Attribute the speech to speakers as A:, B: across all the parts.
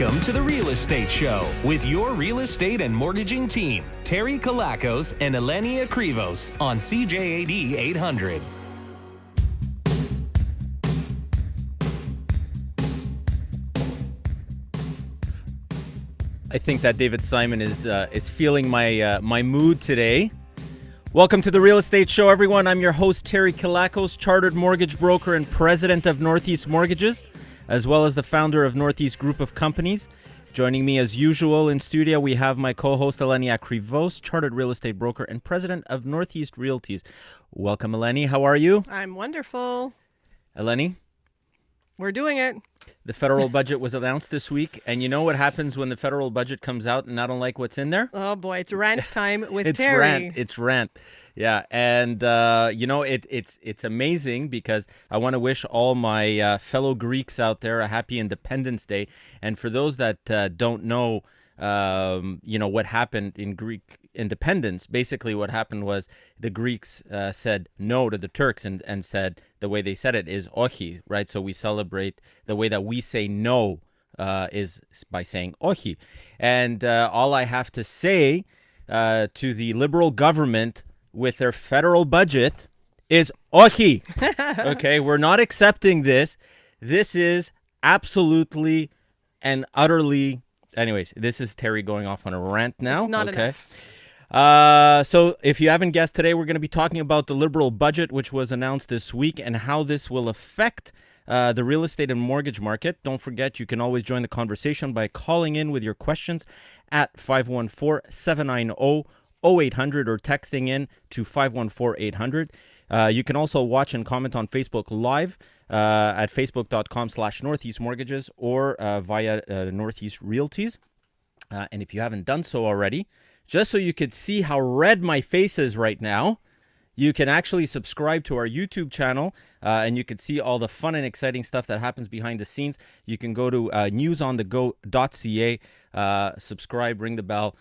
A: Welcome to the Real Estate Show with your real estate and mortgaging team, Terry Kalakos and Eleni Akrivos on CJAD 800.
B: I think that David Simon is feeling my mood today. Welcome to the Real Estate Show, everyone. I'm your host, Terry Kalakos, chartered mortgage broker and president of Northeast Mortgages, as well as the founder of Northeast Group of Companies. Joining me as usual in studio, we have my co-host, Eleni Akrivos, chartered real estate broker and president of Northeast Realties. Welcome, Eleni. How are you?
C: I'm wonderful.
B: Eleni?
C: We're doing it.
B: The federal budget was announced this week, and you know what happens when the federal budget comes out and I don't like what's in there?
C: Oh boy, it's rant time with
B: It's
C: Terry.
B: It's rant. Yeah, and it's amazing because I want to wish all my fellow Greeks out there a happy Independence Day. And for those that don't know, what happened in Greek independence, basically what happened was the Greeks said no to the Turks and said, the way they said it is ochi, right? So we celebrate the way that we say no is by saying ochi. And all I have to say to the liberal government with their federal budget is ochi. Okay, we're not accepting this. This is absolutely and utterly... Anyways, this is Terry going off on a rant now.
C: It's not enough.
B: So if you haven't guessed, today we're going to be talking about the liberal budget, which was announced this week, and how this will affect the real estate and mortgage market. Don't forget, you can always join the conversation by calling in with your questions at 514-790-0800 or texting in to 514-800. You can also watch and comment on Facebook Live at facebook.com/Northeast Mortgages or via Northeast Realties. And if you haven't done so already, just so you could see how red my face is right now, you can actually subscribe to our YouTube channel and you can see all the fun and exciting stuff that happens behind the scenes. You can go to newsonthego.ca, subscribe, ring the bell.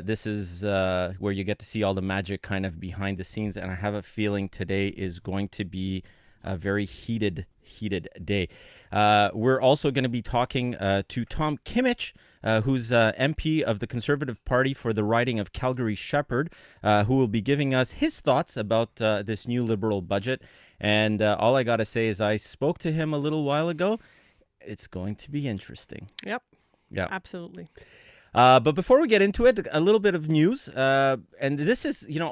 B: This is where you get to see all the magic kind of behind the scenes. And I have a feeling today is going to be a very heated day. We're also going to be talking to Tom Kimmich, who's MP of the Conservative Party for the riding of Calgary-Shepherd, who will be giving us his thoughts about this new Liberal budget. And all I got to say is I spoke to him a little while ago. It's going to be interesting.
C: Yep.
B: Yeah.
C: Absolutely.
B: But before we get into it, a little bit of news. And this is, it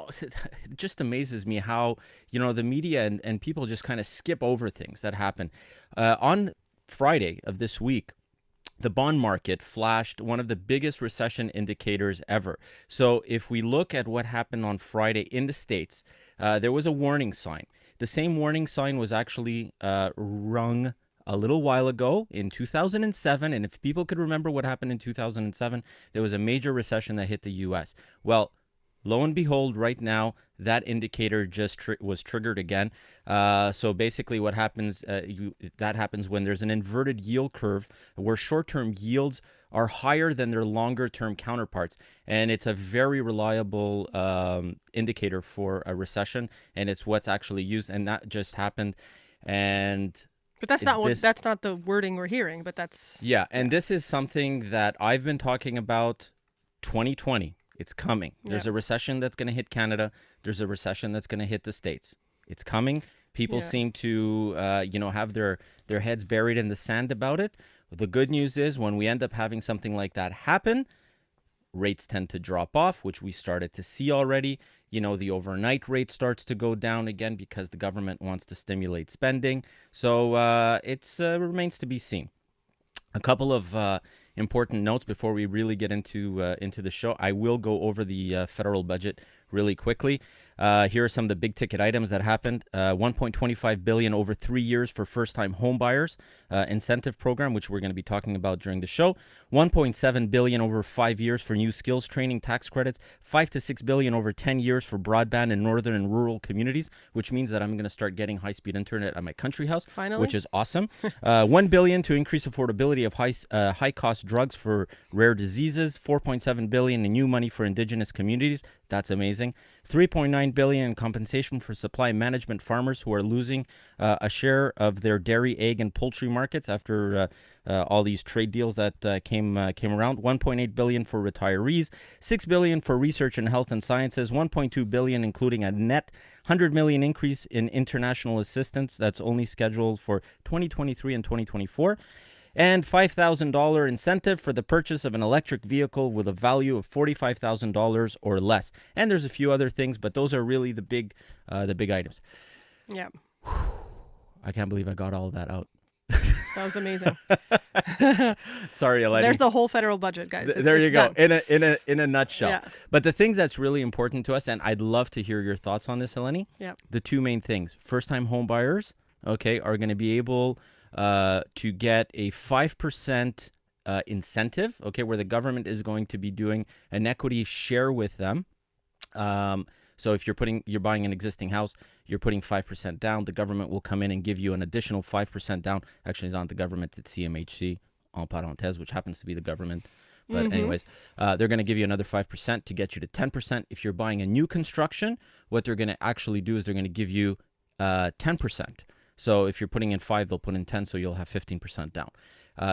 B: just amazes me how, the media and people just kind of skip over things that happen. On Friday of this week, the bond market flashed one of the biggest recession indicators ever. So if we look at what happened on Friday in the States, there was a warning sign. The same warning sign was actually rung a little while ago in 2007. And if people could remember what happened in 2007, there was a major recession that hit the U.S. Well, lo and behold, right now, that indicator just was triggered again. So basically what happens, that happens when there's an inverted yield curve where short-term yields are higher than their longer-term counterparts. And it's a very reliable indicator for a recession. And it's what's actually used. And that just happened.
C: But that's not the wording we're hearing, but that's...
B: Yeah, and this is something that I've been talking about 2020. It's coming. There's a recession that's going to hit Canada. There's a recession that's going to hit the States. It's coming. People seem to, have their heads buried in the sand about it. The good news is when we end up having something like that happen, rates tend to drop off, which we started to see already. The overnight rate starts to go down again because the government wants to stimulate spending. So it remains to be seen. A couple of important notes before we really get into the show. I will go over the federal budget really quickly. Here are some of the big ticket items that happened. $1.25 billion over 3 years for first-time homebuyers incentive program, which we're going to be talking about during the show. $1.7 billion over 5 years for new skills training tax credits. $5 to $6 billion over 10 years for broadband in northern and rural communities, which means that I'm going to start getting high-speed internet at my country house,
C: finally,
B: which is awesome. $1 billion to increase affordability of high-cost drugs for rare diseases, $4.7 billion in new money for indigenous communities. That's amazing. $3.9 billion in compensation for supply management farmers who are losing a share of their dairy, egg, and poultry markets after all these trade deals that came around. $1.8 billion for retirees, $6 billion for research in health and sciences, $1.2 billion including a net $100 million increase in international assistance that's only scheduled for 2023 and 2024. And $5,000 incentive for the purchase of an electric vehicle with a value of $45,000 or less. And there's a few other things, but those are really the big items.
C: Yeah.
B: I can't believe I got all of that out.
C: That was amazing.
B: Sorry, Eleni.
C: There's the whole federal budget, guys.
B: There you go.
C: Done.
B: In a nutshell.
C: Yeah.
B: But the things that's really important to us, and I'd love to hear your thoughts on this, Eleni.
C: Yeah.
B: The two main things: first-time home buyers, okay, are going to be able to get a 5% incentive, okay, where the government is going to be doing an equity share with them. So if you're buying an existing house, you're putting 5% down. The government will come in and give you an additional 5% down. Actually, it's not the government, it's CMHC, en parenthèse, which happens to be the government. But anyways, they're going to give you another 5% to get you to 10%. If you're buying a new construction, what they're going to actually do is they're going to give you 10%. So if you're putting in 5, they'll put in 10, so you'll have 15% down.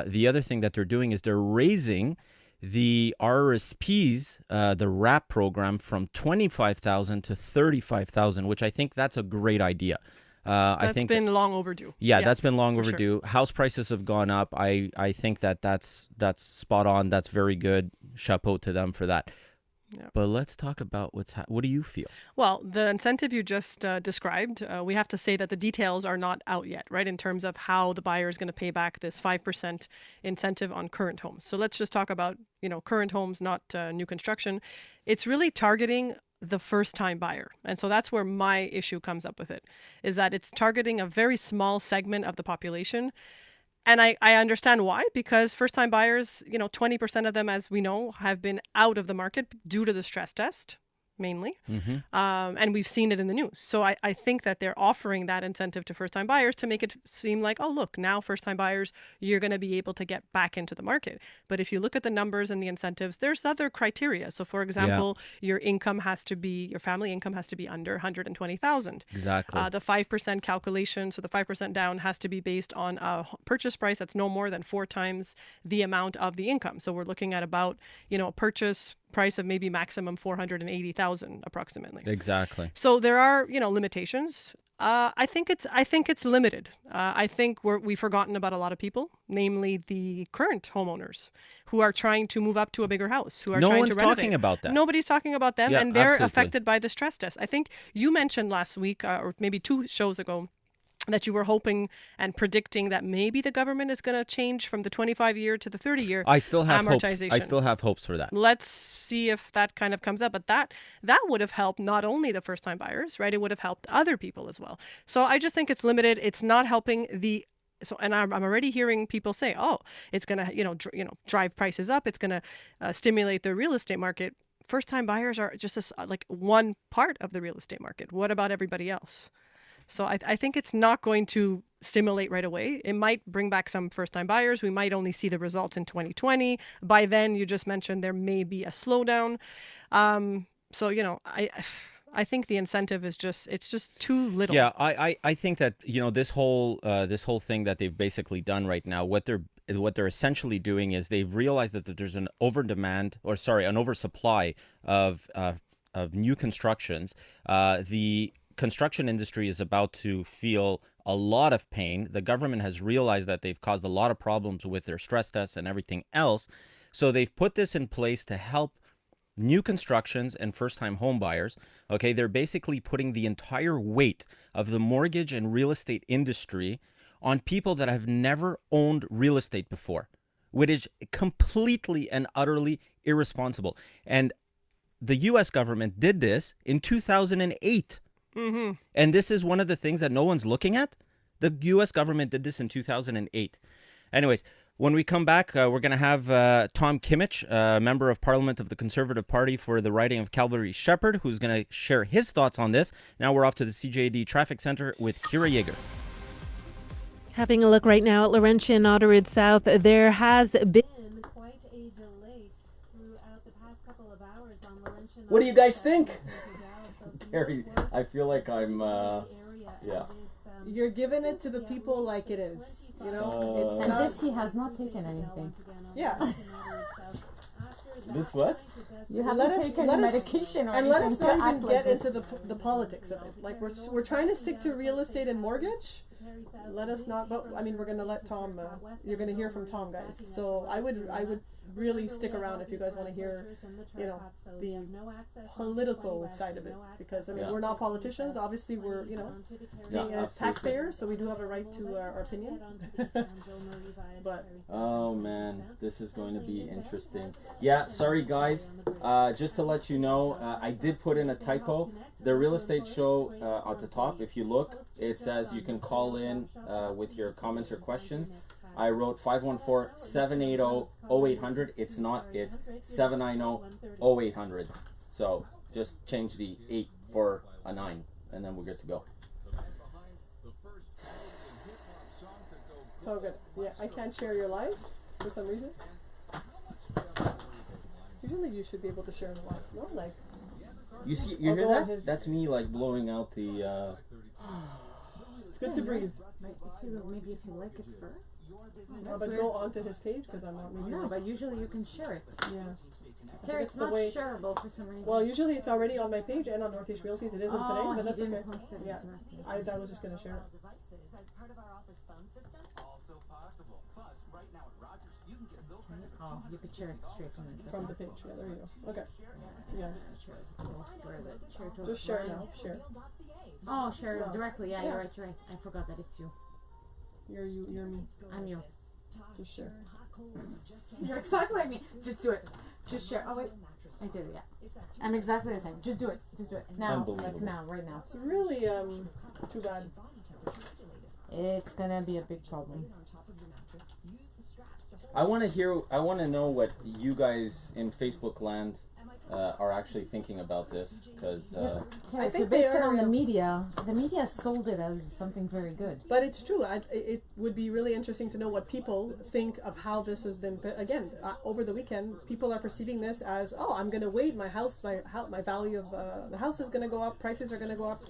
B: The other thing that they're doing is they're raising the RRSPs, the RAP program, from $25,000 to $35,000, which I think that's a great idea.
C: That's been long overdue.
B: Yeah, that's been long overdue.
C: Sure.
B: House prices have gone up. I think that's spot on. That's very good. Chapeau to them for that. Yeah. But let's talk about what do you feel?
C: Well, the incentive you just described, we have to say that the details are not out yet, right, in terms of how the buyer is going to pay back this 5% incentive on current homes. So let's just talk about, current homes, not new construction. It's really targeting the first-time buyer. And so that's where my issue comes up with it, is that it's targeting a very small segment of the population. And I understand why, because first-time buyers, 20% of them, as we know, have been out of the market due to the stress test, mainly. And we've seen it in the news. So I think that they're offering that incentive to first-time buyers to make it seem like, oh, look, now first-time buyers, you're going to be able to get back into the market. But if you look at the numbers and the incentives, there's other criteria. So, for example, your family income has to be under $120,000.
B: Exactly.
C: The 5% calculation, so the 5% down has to be based on a purchase price that's no more than 4 times the amount of the income. So we're looking at about, a purchase price of maybe maximum $480,000 approximately.
B: Exactly.
C: So there are, limitations. I think it's limited. I think we've forgotten about a lot of people, namely the current homeowners who are trying to move up to a bigger house, who are trying to renovate.
B: No one's talking about that.
C: Nobody's talking about them,
B: yeah,
C: and they're
B: absolutely
C: affected by the stress test. I think you mentioned last week, or maybe 2 shows ago, that you were hoping and predicting that maybe the government is going to change from the 25-year to the 30-year
B: I still have
C: amortization.
B: Hopes. I still have hopes for that.
C: Let's see if that kind of comes up. But that would have helped not only the first-time buyers, right? It would have helped other people as well. So I just think it's limited. It's not helping and I'm already hearing people say, oh, it's going to drive prices up. It's going to stimulate the real estate market. First-time buyers are just like one part of the real estate market. What about everybody else? So I think it's not going to stimulate right away. It might bring back some first-time buyers. We might only see the results in 2020. By then, you just mentioned there may be a slowdown. I think the incentive is just too little.
B: Yeah, I think that this whole thing that they've basically done right now, what they're essentially doing is they've realized that there's an oversupply of new constructions. The construction industry is about to feel a lot of pain. The government has realized that they've caused a lot of problems with their stress tests and everything else. So they've put this in place to help new constructions and first-time home buyers. Okay, they're basically putting the entire weight of the mortgage and real estate industry on people that have never owned real estate before, which is completely and utterly irresponsible. And the U.S. government did this in 2008. And this is one of the things that no one's looking at. The U.S. government did this in 2008. Anyways, when we come back, we're going to have Tom Kimmich, member of Parliament of the Conservative Party for the riding of Calgary-Shepherd, who's going to share his thoughts on this. Now we're off to the CJAD Traffic Center with Kira Yeager.
D: Having a look right now at Laurentian Ottawa South, there has been quite What do you guys think? Terry, I feel like I'm, yeah.
C: You're giving it to the people like it is, you know. It's
E: And
C: not,
E: this he has not taken anything.
C: yeah.
D: This what?
E: You haven't
C: Let us-
E: taken
C: let us-
E: medication or
C: And let
E: anything
C: us not
E: to
C: even
E: act
C: get
E: like this.
C: into the politics of it. Like we're trying to stick to real estate and mortgage. Let us not. But I mean, we're gonna let Tom. You're gonna hear from Tom, guys. So I would really stick around if you guys want to hear, you know, the political side of it. Because I mean,
D: Yeah.
C: we're not politicians. Obviously, we're
D: Yeah,
C: being
D: absolutely.
C: taxpayers, so we do have a right to our opinion. But
D: Oh man, this is going to be interesting. Yeah, sorry guys. Just to let you know, I did put in a typo. The real estate show at the top, if you look, it says you can call in with your comments or questions. I wrote 514-780-0800. It's not, it's 790-0800. So just change the 8 for a 9 and then we're good to go.
C: it's all good. Yeah, I can't share your live for some reason. Usually, you should be able to share the live. No, like.
D: You see, you hear
C: Although
D: that?
C: his-
D: That's me like blowing out the,
C: It's good to breathe.
E: Maybe if you like it first.
C: But
E: weird.
C: go onto his page because I'm not reading
E: No,
C: it.
E: but usually you can share it.
C: Yeah.
E: Terry,
C: it's
E: it's
C: the
E: not
C: way-
E: shareable for some reason.
C: Well, usually it's already on my page and on Northeast Realties. It isn't today, but
E: he
C: that's
E: didn't
C: okay.
E: post it
C: Yeah,
E: directly.
C: I was just gonna share it.
E: Oh, you could share it straight from this.
C: From the page. Yeah, there you go. Okay. Yeah.
E: Share it to
C: Just share it
E: offline.
C: now. Share.
E: Oh, share it directly. Yeah,
C: Yeah.
E: you're right. You're right. I forgot that it's you.
C: You're you. You're me.
E: I'm you.
C: Just share.
E: You're exactly like me. Just do it. Just share. Oh wait, I did it. Yeah. I'm exactly the same. Just do it. Just do it now. Like
D: Unbelievable.
E: now, right now.
C: It's really too bad.
E: It's gonna be a big problem.
D: I want to know what you guys in Facebook land are actually thinking about this, because
E: Yeah,
C: I
E: if
C: think
E: you base
C: they
E: it
C: are,
E: on the
C: yeah.
E: media. The media sold it as something very good.
C: But it's true. It would be really interesting to know what people think of how this has been. Again, over the weekend, people are perceiving this as, oh, I'm going to wait. My value of the house is going to go up. Prices are going to go up.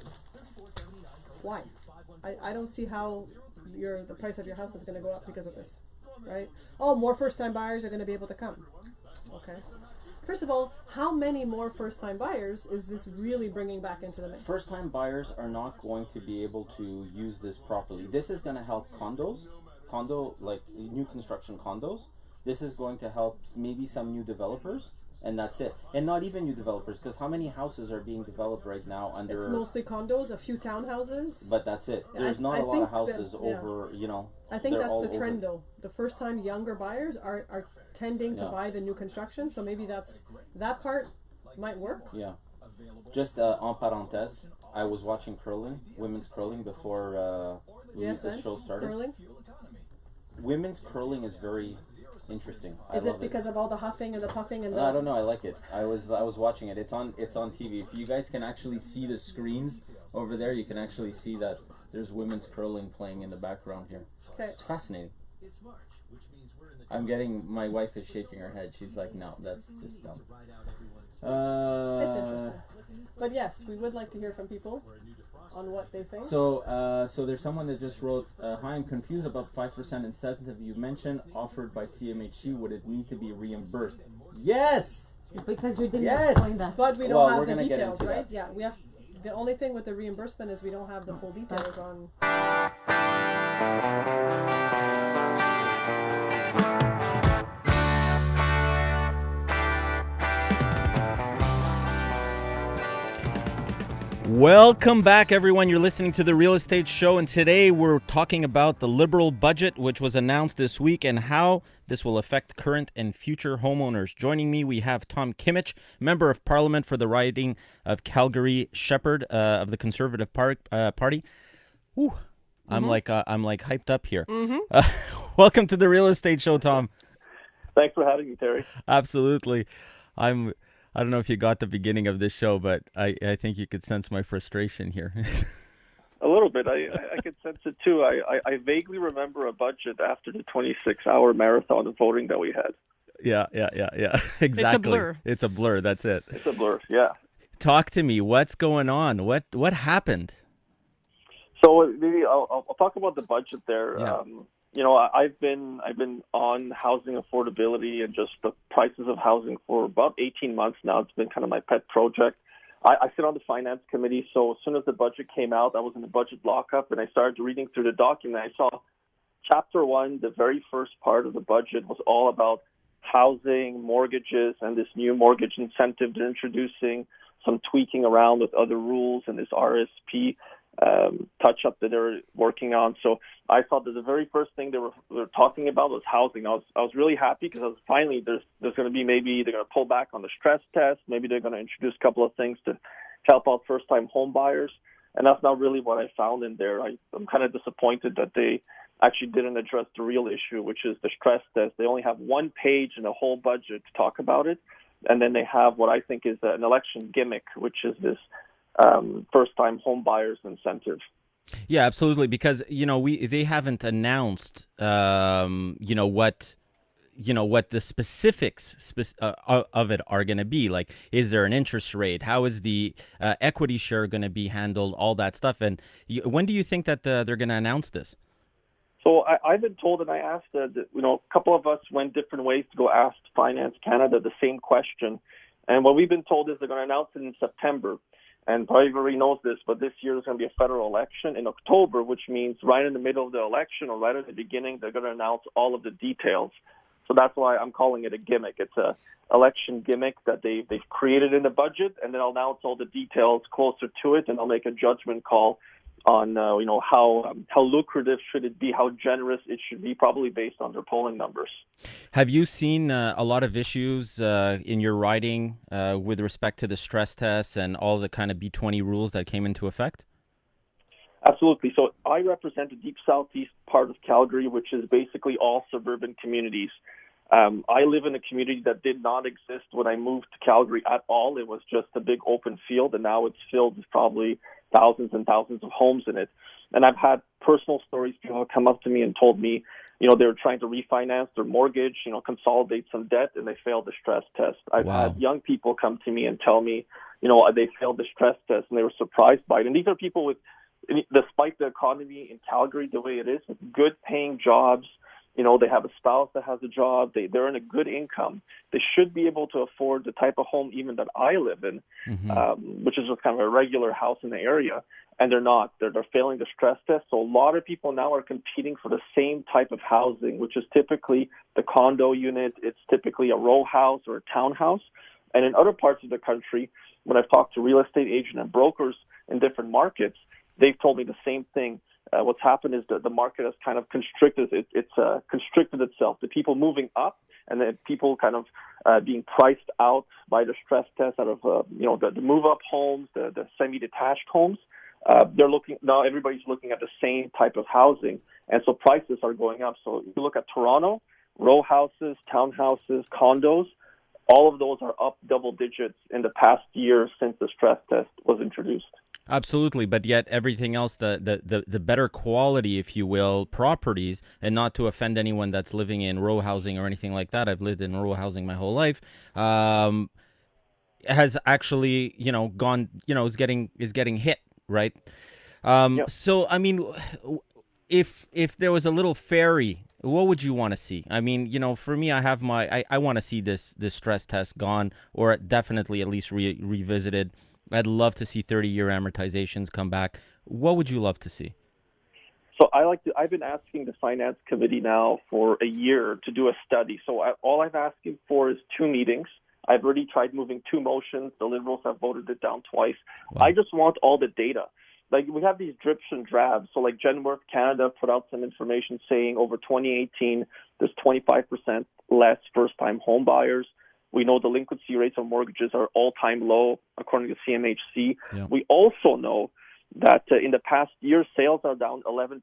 C: Why? I don't see how the price of your house is going to go up because of this, right? Oh, more first-time buyers are going to be able to come. Okay. First of all, how many more first-time buyers is this really bringing back into the mix?
D: first-time buyers are not going to be able to use this properly. This is going to help like new construction condos. This is going to help maybe some new developers, and that's it. And not even new developers, because how many houses are being developed right now under?
C: It's mostly condos, a few townhouses.
D: But that's it.
C: Yeah,
D: There's not
C: I
D: a lot of
C: think that-
D: houses
C: yeah.
D: over,
C: I think
D: they're
C: that's
D: all
C: the trend,
D: over.
C: though. The first-time younger buyers are tending to
D: Yeah.
C: buy the new construction, so maybe that part might work.
D: Yeah. Just en parenthèse, I was watching curling, women's curling, before the show started.
C: Curling.
D: Women's curling is very interesting. I
C: Is
D: love
C: it because of all the huffing and the puffing and the?
D: I don't know. I like it. I was watching it. It's on TV. If you guys can actually see the screens over there, you can actually see that there's women's curling playing in the background here.
C: Okay.
D: It's fascinating. My wife is shaking her head. She's like, no, that's just dumb.
C: It's interesting. But yes, we would like to hear from people on what they think.
D: So there's someone that just wrote, hi, I'm confused about 5% incentive you mentioned offered by CMHC. Would it need to be reimbursed? Yes!
E: Because you didn't
D: Yes!
E: explain that.
C: But we don't
D: Well, we're
C: have the
D: gonna get
C: details,
D: into
C: right?
D: that.
C: Yeah, we have. The only thing with the reimbursement is we don't have the full details on.
B: Welcome back, everyone. You're listening to The Real Estate Show, and today we're talking about the Liberal budget, which was announced this week, and how this will affect current and future homeowners. Joining me, we have Tom Kimmich, Member of Parliament for the riding of Calgary-Shepherd of the Conservative Party. Whew. I'm like hyped up here. Welcome to The Real Estate Show, Tom.
F: Thanks for having me, Terry.
B: Absolutely. I don't know if you got the beginning of this show, but I think you could sense my frustration here.
F: A little bit. I could sense it too. I vaguely remember a budget after the 26-hour marathon of voting that we had.
B: Yeah. Exactly.
C: It's a blur.
B: It's a blur. That's it.
F: It's a blur. Yeah.
B: Talk to me. What's going on? What happened?
F: So maybe I'll talk about the budget there.
B: Yeah.
F: I've been on housing affordability and just the prices of housing for about 18 months now. It's been kind of my pet project. I sit on the finance committee, so as soon as the budget came out, I was in the budget lockup, and I started reading through the document. I saw Chapter 1, the very first part of the budget, was all about housing, mortgages, and this new mortgage incentive they're introducing, some tweaking around with other rules, and this RSP touch-up that they're working on. So I thought that the very first thing they were talking about was housing. I was really happy because I was finally there's going to be, maybe they're going to pull back on the stress test. Maybe they're going to introduce a couple of things to help out first-time home buyers. And that's not really what I found in there. I'm kind of disappointed that they actually didn't address the real issue, which is the stress test. They only have one page in the whole budget to talk about it. And then they have what I think is an election gimmick, which is this first-time home buyers incentive.
B: Yeah, absolutely. Because they haven't announced what the specifics of it are going to be. Like, is there an interest rate? How is the equity share going to be handled? All that stuff. And when do you think that they're going to announce this?
F: So I've been told, and I asked, a couple of us went different ways to go ask Finance Canada the same question. And what we've been told is they're going to announce it in September. And probably everybody knows this, but this year there's going to be a federal election in October, which means right in the middle of the election or right at the beginning, they're going to announce all of the details. So that's why I'm calling it a gimmick. It's a election gimmick that they've created in the budget, and then I'll announce all the details closer to it, and I'll make a judgment call on how lucrative should it be, how generous it should be, probably based on their polling numbers.
B: Have you seen a lot of issues in your writing with respect to the stress tests and all the kind of B20 rules that came into effect?
F: Absolutely. So I represent the deep southeast part of Calgary, which is basically all suburban communities. I live in a community that did not exist when I moved to Calgary at all. It was just a big open field, and now it's filled with probably thousands and thousands of homes in it. And I've had personal stories. People have come up to me and told me, they were trying to refinance their mortgage, consolidate some debt, and they failed the stress test. I've had young people come to me and tell me, they failed the stress test, and they were surprised by it. And these are people with, despite the economy in Calgary the way it is, with good paying jobs. They have a spouse that has a job. They're in a good income. They should be able to afford the type of home even that I live in, which is just kind of a regular house in the area. And they're not. They're failing the stress test. So a lot of people now are competing for the same type of housing, which is typically the condo unit. It's typically a row house or a townhouse. And in other parts of the country, when I've talked to real estate agents and brokers in different markets, they've told me the same thing. What's happened is that the market has kind of constricted. It's constricted itself. The people moving up, and then people kind of being priced out by the stress test out of the move-up homes, the semi-detached homes. They're looking now. Everybody's looking at the same type of housing, and so prices are going up. So if you look at Toronto, row houses, townhouses, condos, all of those are up double digits in the past year since the stress test was introduced.
B: Absolutely, but yet everything else, the better quality, if you will, properties, and not to offend anyone that's living in row housing or anything like that. I've lived in row housing my whole life. Has actually, gone, is getting hit, right?
F: Yep.
B: So, I mean, if there was a little fairy, what would you want to see? I mean, for me, I have I want to see this stress test gone, or definitely at least revisited. I'd love to see 30-year amortizations come back. What would you love to see?
F: So I've been asking the Finance Committee now for a year to do a study. So all I'm asking for is 2 meetings. I've already tried moving 2 motions. The Liberals have voted it down twice. Wow. I just want all the data. Like, we have these drips and drabs. So like Genworth Canada put out some information saying over 2018, there's 25% less first-time home buyers. We know delinquency rates on mortgages are all-time low, according to CMHC. Yeah. We also know that in the past year, sales are down 11%.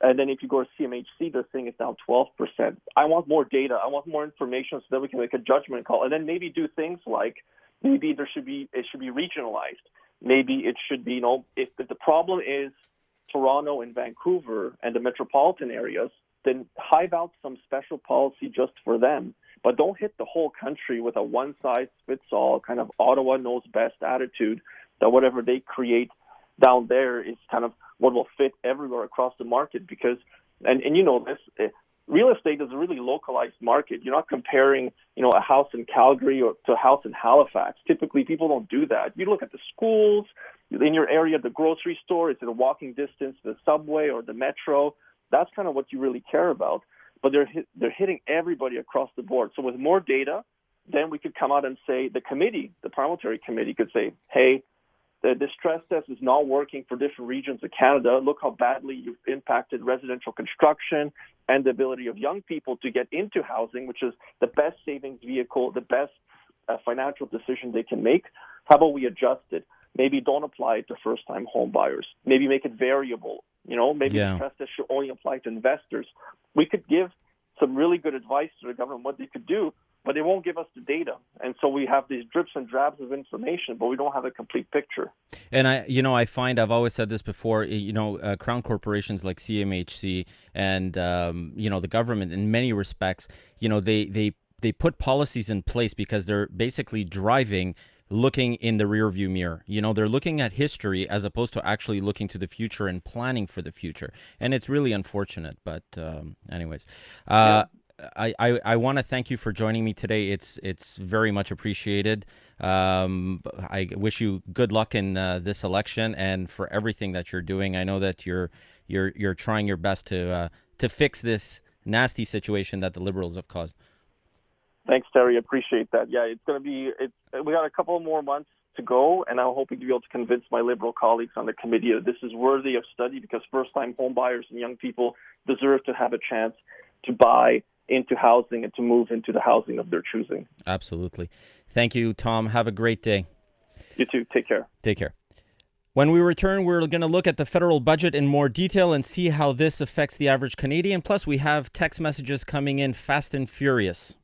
F: And then if you go to CMHC, they're saying it's down 12%. I want more data. I want more information so that we can make a judgment call. And then maybe do things like, maybe it should be regionalized. Maybe it should be, if the problem is Toronto and Vancouver and the metropolitan areas, then hive out some special policy just for them. but don't hit the whole country with a one-size-fits-all kind of Ottawa knows best attitude that whatever they create down there is kind of what will fit everywhere across the market. Because, and you know this, real estate is a really localized market. You're not comparing, a house in Calgary or to a house in Halifax. Typically, people don't do that. You look at the schools in your area, the grocery store, is it a walking distance to the subway or the metro? That's kind of what you really care about. But they're hitting everybody across the board. So with more data, then we could come out and say the parliamentary committee could say, hey, the stress test is not working for different regions of Canada. Look how badly you've impacted residential construction and the ability of young people to get into housing, which is the best savings vehicle, the best financial decision they can make. How about we adjust it? Maybe don't apply it to first-time home buyers. Maybe make it variable. Maybe the stress test should only apply to investors. We could give some really good advice to the government what they could do, but they won't give us the data. And so we have these drips and drabs of information, but we don't have a complete picture.
B: And I find, I've always said this before, crown corporations like CMHC and, the government in many respects, they put policies in place because they're basically looking in the rearview mirror. They're looking at history as opposed to actually looking to the future and planning for the future. And it's really unfortunate. But anyways, I want to thank you for joining me today. It's very much appreciated. I wish you good luck in this election and for everything that you're doing. I know that you're trying your best to fix this nasty situation that the Liberals have caused.
F: Thanks, Terry. Appreciate that. Yeah, it's going to be. We got a couple more months to go, and I'm hoping to be able to convince my Liberal colleagues on the committee that this is worthy of study because first-time home buyers and young people deserve to have a chance to buy into housing and to move into the housing of their choosing.
B: Absolutely. Thank you, Tom. Have a great day.
F: You too. Take care.
B: Take care. When we return, we're going to look at the federal budget in more detail and see how this affects the average Canadian. Plus, we have text messages coming in fast and furious.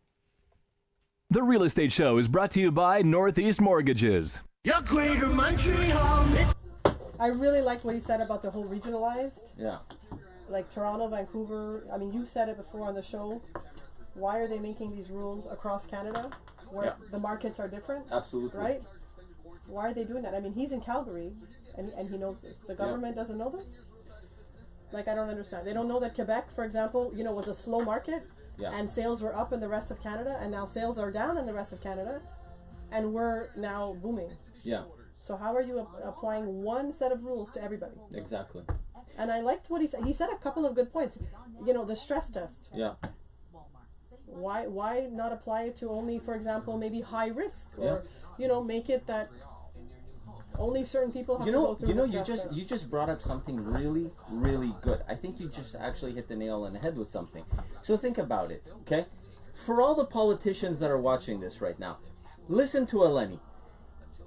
G: The Real Estate Show is brought to you by Northeast Mortgages.
H: Your greater Montreal.
C: I really like what he said about the whole regionalized.
D: Yeah.
C: Like Toronto, Vancouver. I mean, you've said it before on the show. Why are they making these rules across Canada where the markets are different?
D: Absolutely.
C: Right? Why are they doing that? I mean, he's in Calgary and he knows this. The government doesn't know this? Like, I don't understand. They don't know that Quebec, for example, was a slow market. Yeah. And sales were up in the rest of Canada, and now sales are down in the rest of Canada, and we're now booming.
D: Yeah.
C: So how are you applying one set of rules to everybody?
D: Exactly.
C: And I liked what he said. He said a couple of good points. The stress test.
D: Yeah.
C: Why not apply it to only, for example, maybe high risk, or make it that only certain people have to go through the stress test.
D: You just brought up something really, really good. I think you just actually hit the nail on the head with something. So think about it, okay? For all the politicians that are watching this right now, listen to Eleni.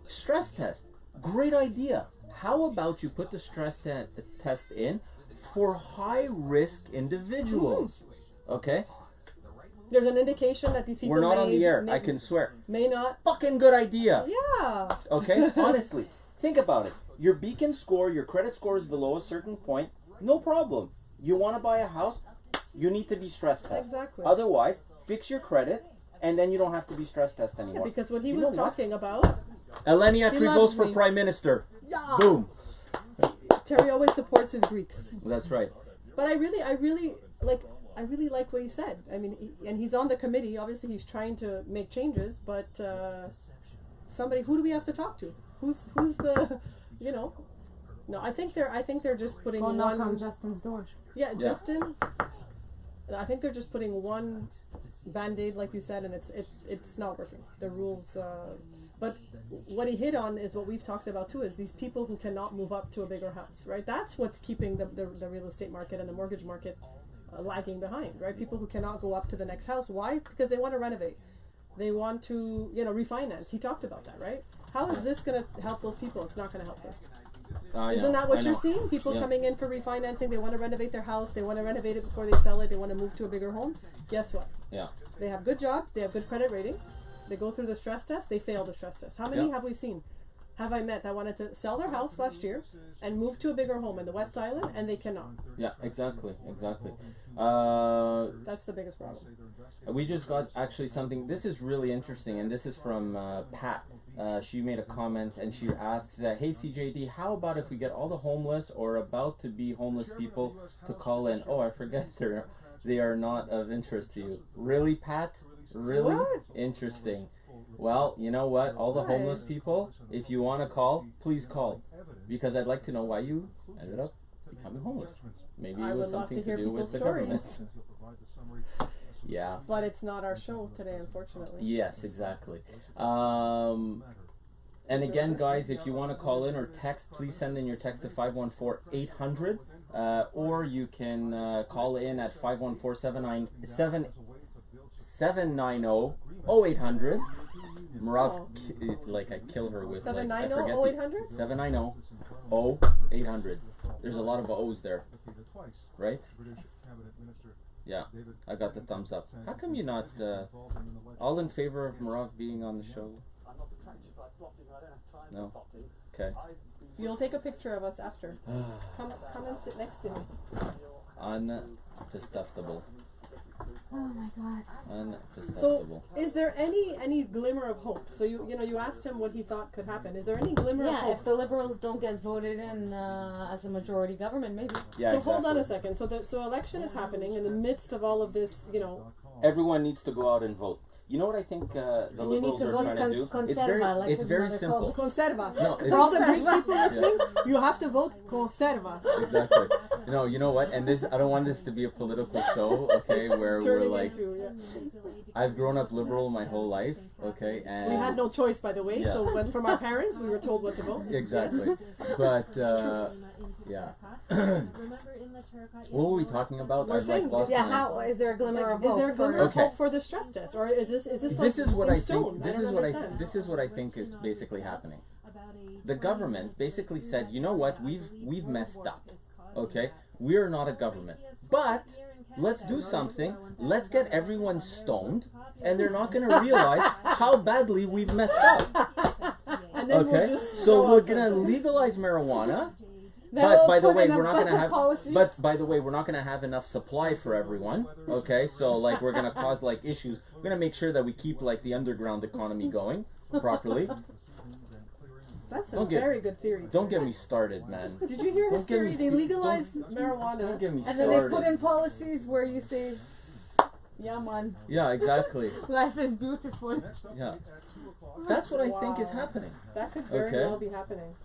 D: Stress test, great idea. How about you put the stress test in for high-risk individuals, okay?
C: There's an indication that these people
D: We're not on the air, I can swear.
C: May not.
D: Fucking good idea.
C: Yeah.
D: Okay, honestly. Think about it. Your beacon score, your credit score is below a certain point. No problem. You want to buy a house, you need to be stress tested.
C: Exactly.
D: Otherwise, fix your credit, and then you don't have to be stress tested anymore.
C: Yeah, because what he was talking about...
D: Eleni Akrivos for Prime Minister.
C: Yeah.
D: Boom.
C: Terry always supports his Greeks.
D: That's right.
C: But I really like what he said. I mean, and he's on the committee. Obviously, he's trying to make changes, but who do we have to talk to? Who's the, No, I think they're just putting
E: Go
C: one.
E: knock on Justin's door.
C: Yeah, Justin. I think they're just putting one band-aid, like you said, and it's not working. The rules. But what he hit on is what we've talked about too, is these people who cannot move up to a bigger house, right? That's what's keeping the real estate market and the mortgage market lagging behind, right? People who cannot go up to the next house. Why? Because they want to renovate. They want to, refinance. He talked about that, right? How is this going to help those people? It's not going to help them. Isn't that what you're seeing? People coming in for refinancing. They want to renovate their house. They want to renovate it before they sell it. They want to move to a bigger home. Guess what?
D: Yeah.
C: They have good jobs. They have good credit ratings. They go through the stress test. They fail the stress test. How many have we seen? have I met that wanted to sell their house last year and move to a bigger home in the West Island, and they cannot.
D: Yeah, exactly.
C: That's the biggest problem.
D: We just got actually something. This is really interesting, and this is from Pat. She made a comment, and she asks, "Hey CJD, how about if we get all the homeless or about to be homeless people to call in?" Oh, I forget they are not of interest to you. Really, Pat? Really?
C: What?
D: Interesting. Well, you know what? All the homeless people, if you want to call, please call, because I'd like to know why you ended up becoming homeless. Maybe it was something to do with the government. Yeah.
C: But it's not our show today, unfortunately.
D: Yes, exactly. And again, guys, if you want to call in or text, please send in your text to 514-800, or you can call in at 514-790-0800. Marav, like I kill her with
C: 790-0800?
D: 790-0800. There's a lot of O's there, right? Yeah, I got the thumbs up. How come you're not all in favor of Marav being on the show? No? Okay.
C: You'll take a picture of us after. Come and sit next to me.
D: Unpistefable.
E: Oh my God.
D: Unpistefable.
C: So, is there any glimmer of hope? So you asked him what he thought could happen. Is there any glimmer of
E: Yeah,
C: hope?
E: if the Liberals don't get voted in as a majority government, maybe.
D: Yeah,
C: so
D: exactly.
C: hold on a second. So election is happening in the midst of all of this.
D: Everyone needs to go out and vote. You know what I think the Liberals are trying to do? It's very simple.
C: Conserva.
D: No,
C: For all the Greek people listening,
D: Yeah.
C: you have to vote conserva.
D: Exactly. No, you know what? And this, I don't want this to be a political show, okay? Where we're
C: Turning
D: like,
C: into,
D: I've grown up liberal my whole life, okay? And
C: we had no choice, by the way.
D: Yeah.
C: So when from our parents, we were told what to vote.
D: Exactly. But yeah. What were we talking about?
C: We're saying,
D: lost
E: Yeah,
D: my-
E: how is there a glimmer of hope?
C: Is there a glimmer of
D: Okay.
C: hope for the stress test, or is this like
D: This is what
C: in
D: I
C: stone?
D: think. This
C: I
D: is
C: don't
D: what
C: understand.
D: This is what I think is basically happening. The government basically said, you know what? We've messed up. Okay, we are not a government, but let's do something. Let's get everyone stoned, and they're not going to realize how badly we've messed up.
C: And then
D: Okay,
C: we'll just
D: so
C: go
D: we're
C: on
D: going to
C: something.
D: legalize marijuana.
E: Then
D: But
E: we'll
D: by the
E: put
D: way,
E: in a
D: we're not
E: bunch
D: going to
E: of
D: have.
E: policies.
D: But by the way, we're not going to have enough supply for everyone. Okay, so like we're going to cause like issues. We're going to make sure that we keep like the underground economy going properly.
C: That's a
D: Don't get-
C: very good theory.
D: Don't get me started, man.
C: Did you hear his
D: Don't get
C: theory?
D: me
C: They
D: st-
C: legalized
D: don't
C: marijuana.
D: get me
E: And then they
D: started.
E: put in policies where you say, yeah, man,
D: Yeah, exactly.
E: life is beautiful.
D: Yeah, that's what I think is
C: Wow.
D: happening.
C: That could very
D: Okay.
C: well be happening.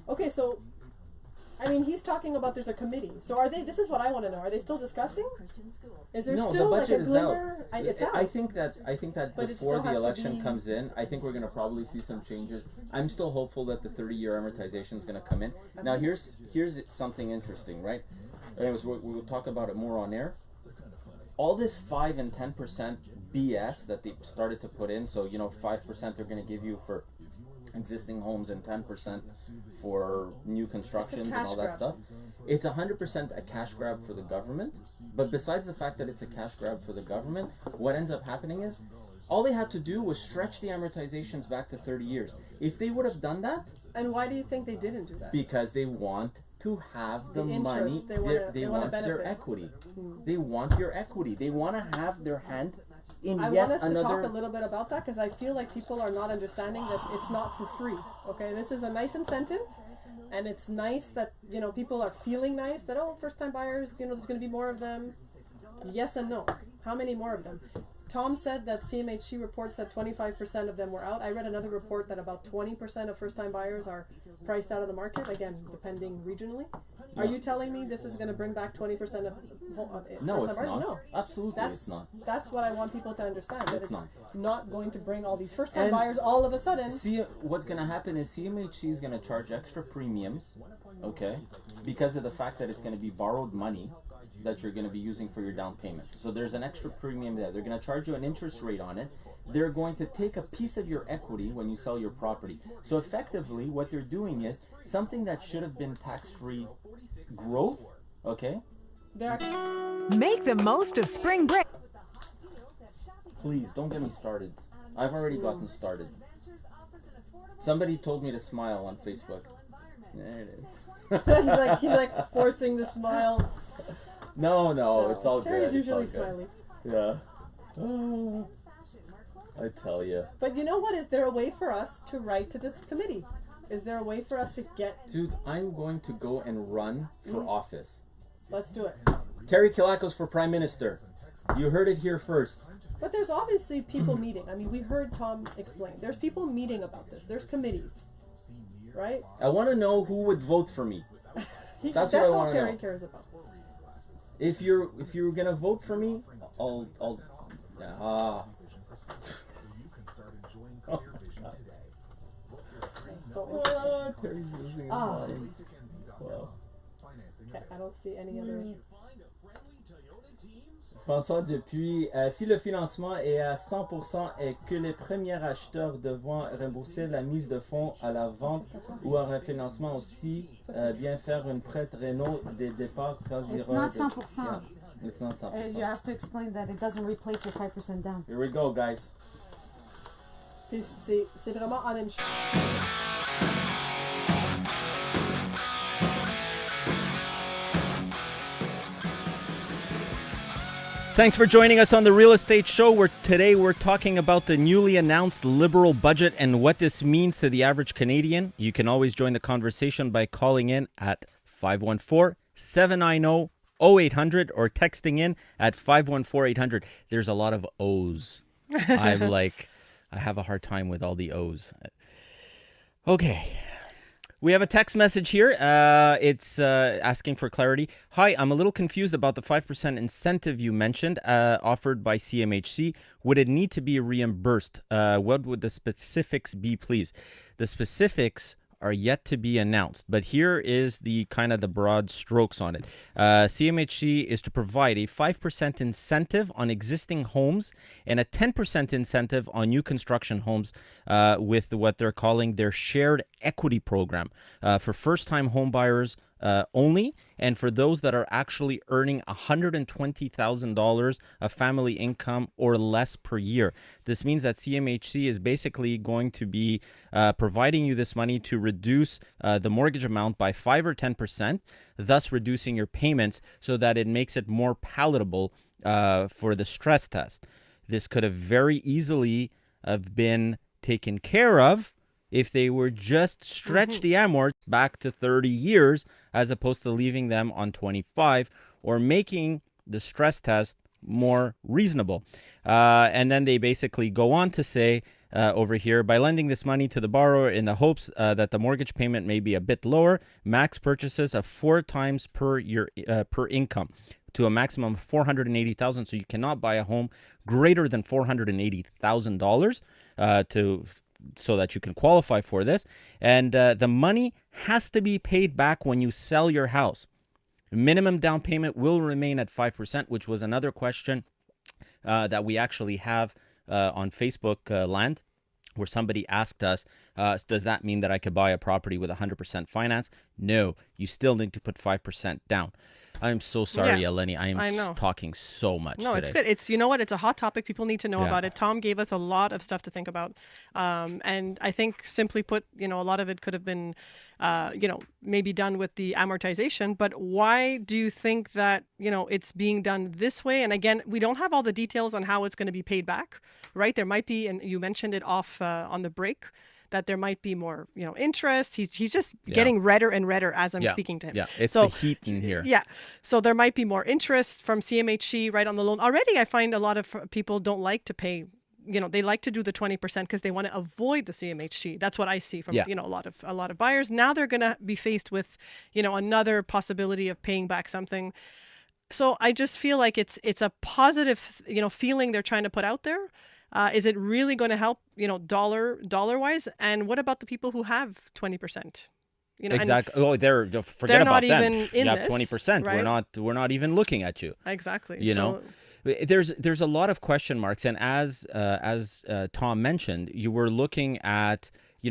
C: Okay, so I mean, he's talking about there's a committee. So are they? This is what I want to know. Are they still discussing? Is there
D: No,
C: still
D: the
C: like a
D: budget is
C: glimmer?
D: out.
C: It's out.
D: I think that
C: But it
D: before
C: still
D: the
C: has to
D: election
C: be-
D: comes in, I think we're going to probably see some changes. I'm still hopeful that the 30-year amortization is going to come in. Now, here's something interesting, right? Anyways, we'll talk about it more on air. All this 5 and 10% BS that they started to put in, so 5% they're going to give you for existing homes and 10% for new constructions and all that
C: grab.
D: stuff. It's 100% a cash grab for the government. But besides the fact that it's a cash grab for the government, what ends up happening is all they had to do was stretch the amortizations back to 30 years. If they would have done that,
C: And why do you think they didn't do that?
D: because they want to have the
C: interest.
D: money,
C: They wanna-
D: they
C: they wanna
D: want their
C: benefit.
D: equity. They want your equity. They want to have their hand in
C: I
D: yet
C: want us to
D: another.
C: talk a little bit about that because I feel like people are not understanding that it's not for free. Okay, this is a nice incentive, and it's nice that people are feeling nice that first-time buyers, there's going to be more of them. Yes and no. How many more of them? Tom said that CMHC reports that 25% of them were out. I read another report that about 20% of first-time buyers are priced out of the market. Again, depending regionally. Are you telling me this is going to bring back 20% of
D: No,
C: first-time
D: it's
C: buyers?
D: not.
C: No.
D: Absolutely,
C: That's
D: it's not.
C: That's what I want people to understand. That
D: It's
C: it's
D: not.
C: not going to bring all these first-time
D: And
C: buyers all of a sudden.
D: See, what's going to happen is CMHC is going to charge extra premiums, okay, because of the fact that it's going to be borrowed money that you're going to be using for your down payment. So there's an extra premium there. They're going to charge you an interest rate on it. They're going to take a piece of your equity when you sell your property. So effectively, what they're doing is something that should have been tax-free growth, okay?
I: Make the most of spring break.
D: Please, don't get me started. I've already gotten started. Somebody told me to smile on Facebook. There it is.
C: he's like forcing the smile.
D: No, it's all
C: Terry's
D: good.
C: usually
D: It's all
C: smiling.
D: good. Yeah. I tell you.
C: But you know what? Is there a way for us to write to this committee? Is there a way for us to get...
D: Dude, I'm going to go and run for office.
C: Let's do it.
D: Terry Kalakos for Prime Minister. You heard it here first.
C: But there's obviously people meeting. I mean, we heard Tom explain. There's people meeting about this. There's committees. Right?
D: I want to know who would vote for me. That's what I want to know.
C: all Terry cares about.
D: If you're gonna vote for me, I'll Terry's losing his mind. Wow.
C: Okay, I don't see any other.
D: François Dupuis, si le financement est à 100% et que les premiers acheteurs devront rembourser la mise de fonds à la vente ou un refinancement aussi, bien faire une prête Renault des départs quand
E: It's not 100%.
D: Yeah, it's not 100%.
E: You have to explain that it doesn't replace your 5% down.
D: Here we go, guys.
C: Puis c'est vraiment uninsured.
B: Thanks for joining us on the Real Estate Show, where today we're talking about the newly announced Liberal budget and what this means to the average Canadian. You can always join the conversation by calling in at 514-790-0800 or texting in at 514-800. There's a lot of O's. I have a hard time with all the O's. Okay. We have a text message here. It's asking for clarity. Hi, I'm a little confused about the 5% incentive you mentioned offered by CMHC. Would it need to be reimbursed? What would the specifics be, please? The specifics are yet to be announced, but here is the kind of the broad strokes on it. CMHC is to provide a 5% incentive on existing homes and a 10% incentive on new construction homes with what they're calling their shared equity program for first-time home buyers only, and for those that are actually earning $120,000 of family income or less per year. This means that CMHC is basically going to be providing you this money to reduce the mortgage amount by 5 or 10%, thus reducing your payments so that it makes it more palatable for the stress test. This could have very easily have been taken care of if they were just stretch the amort back to 30 years as opposed to leaving them on 25 or making the stress test more reasonable. And then they basically go on to say over here, by lending this money to the borrower in the hopes that the mortgage payment may be a bit lower, max purchases of 4 times per year per income to a maximum of $480,000. So you cannot buy a home greater than $480,000 so that you can qualify for this. And the money has to be paid back when you sell your house. Minimum down payment will remain at 5%, which was another question that we actually have on Facebook land, where somebody asked us, does that mean that I could buy a property with 100% finance? No, you still need to put 5% down. I'm so sorry, Eleni. I am talking so much today.
C: It's good. It's, you know what? It's a hot topic. People need to know about it. Tom gave us a lot of stuff to think about. And I think simply put, a lot of it could have been, maybe done with the amortization. But why do you think that, it's being done this way? And again, we don't have all the details on how it's going to be paid back, right? There might be, and you mentioned it off on the break, that there might be more, interest. He's just getting redder and redder as I'm speaking to him.
B: Yeah, it's the heat in here.
C: Yeah, so there might be more interest from CMHC right on the loan. Already, I find a lot of people don't like to pay. They like to do the 20% because they want to avoid the CMHC. That's what I see from a lot of buyers. Now they're going to be faced with another possibility of paying back something. So I just feel like it's a positive feeling they're trying to put out there. Is it really going to help, dollar wise? And what about the people who have 20%?
B: Exactly. Forget
C: they're
B: about
C: not
B: them.
C: even in
B: you have
C: this,
B: 20%.
C: right?
B: We're not even looking at you.
C: Exactly.
B: There's a lot of question marks, and as Tom mentioned, you were looking at